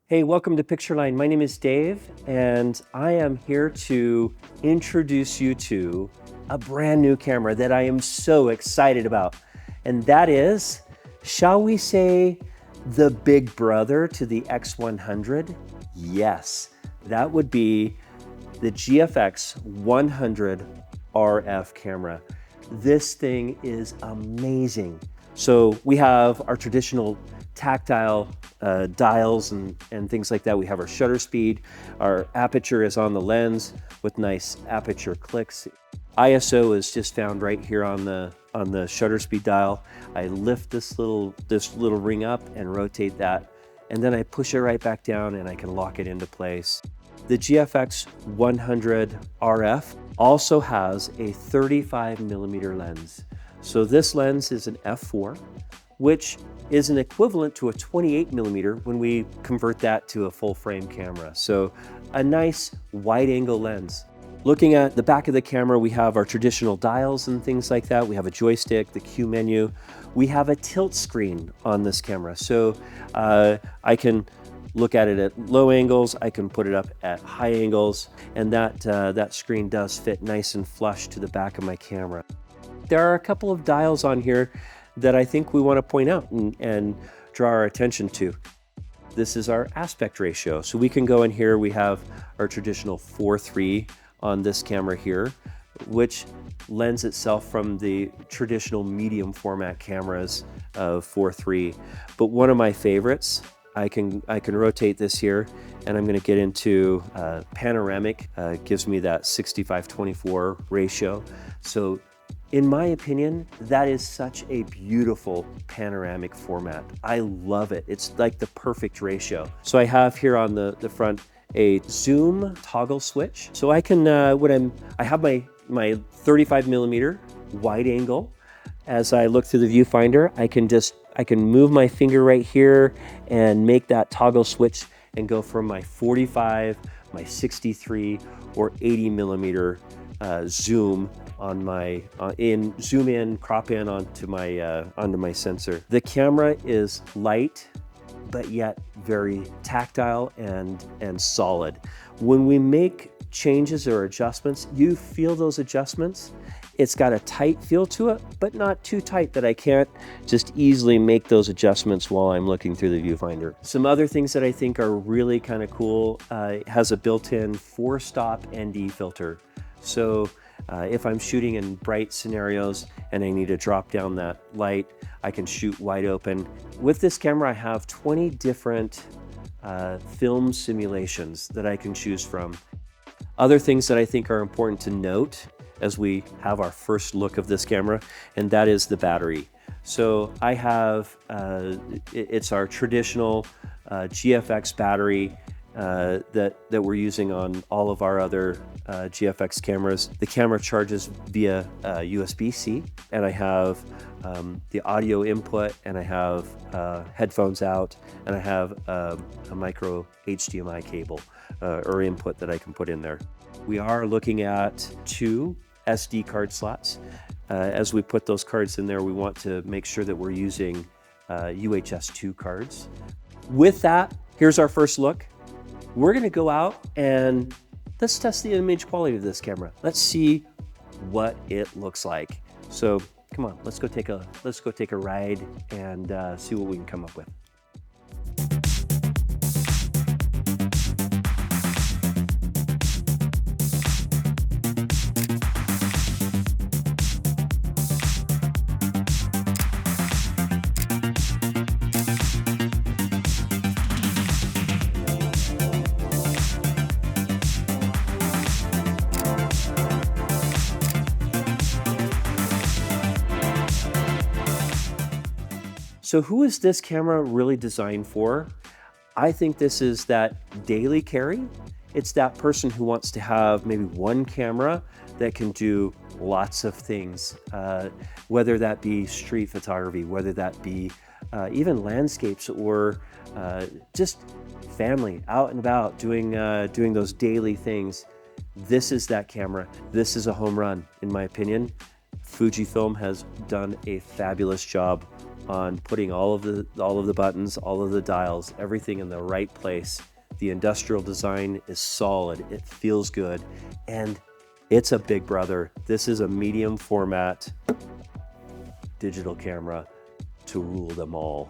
Hey, welcome to Pictureline. My name is Dave, and I am here to introduce you to a brand new camera that I am so excited about. And that is, shall we say, the big brother to the X100? Yes, that would be the GFX 100RF camera. This thing is amazing. So we have our traditional tactile dials and things like that. We have our shutter speed. Our aperture is on the lens with nice aperture clicks. ISO is just found right here on the shutter speed dial. I lift this little ring up and rotate that, and then I push it right back down and I can lock it into place. The GFX 100RF also has a 35mm lens. So this lens is an f4, which is an equivalent to a 28mm when we convert that to a full frame camera. So a nice wide angle lens. Looking at the back of the camera, we have our traditional dials and things like that. We have a joystick, the Q menu. We have a tilt screen on this camera. So I can look at it at low angles, I can put it up at high angles, and that screen does fit nice and flush to the back of my camera. There are a couple of dials on here that I think we want to point out and draw our attention to. This is our aspect ratio. So we can go in here, we have our traditional 4:3 on this camera here, which lends itself from the traditional medium format cameras of 4:3. But one of my favorites, I can rotate this here, and I'm going to get into panoramic. Gives me that 65:24 ratio. So in my opinion, that is such a beautiful panoramic format. I love it. It's like the perfect ratio. So I have here on the front a zoom toggle switch. So I can, I have my 35mm wide angle. As I look through the viewfinder, I can move my finger right here and make that toggle switch and go from my 45, my 63, or 80mm zoom on my zoom in, crop in onto my sensor. The camera is light, but yet very tactile and solid. When we make changes or adjustments, you feel those adjustments. It's got a tight feel to it, but not too tight that I can't just easily make those adjustments while I'm looking through the viewfinder. Some other things that I think are really kind of cool, it has a built-in 4-stop ND filter. So if I'm shooting in bright scenarios and I need to drop down that light, I can shoot wide open. With this camera, I have 20 different film simulations that I can choose from. Other things that I think are important to note as we have our first look of this camera, and that is the battery. So I have, it's our traditional GFX battery that we're using on all of our other GFX cameras. The camera charges via USB-C, and I have the audio input, and I have headphones out, and I have a micro HDMI cable or input that I can put in there. We are looking at 2 SD card slots. As we put those cards in there, we want to make sure that we're using UHS 2 cards. With that, here's our first look. We're gonna go out and let's test the image quality of this camera. Let's see what it looks like. So come on, let's go take a ride and see what we can come up with. So who is this camera really designed for? I think this is that daily carry. It's that person who wants to have maybe one camera that can do lots of things, whether that be street photography, whether that be even landscapes or just family out and about doing those daily things. This is that camera. This is a home run, in my opinion. Fujifilm has done a fabulous job on putting all of the buttons, all of the dials, everything in the right place. The industrial design is solid, it feels good, and it's a big brother. This is a medium format digital camera to rule them all.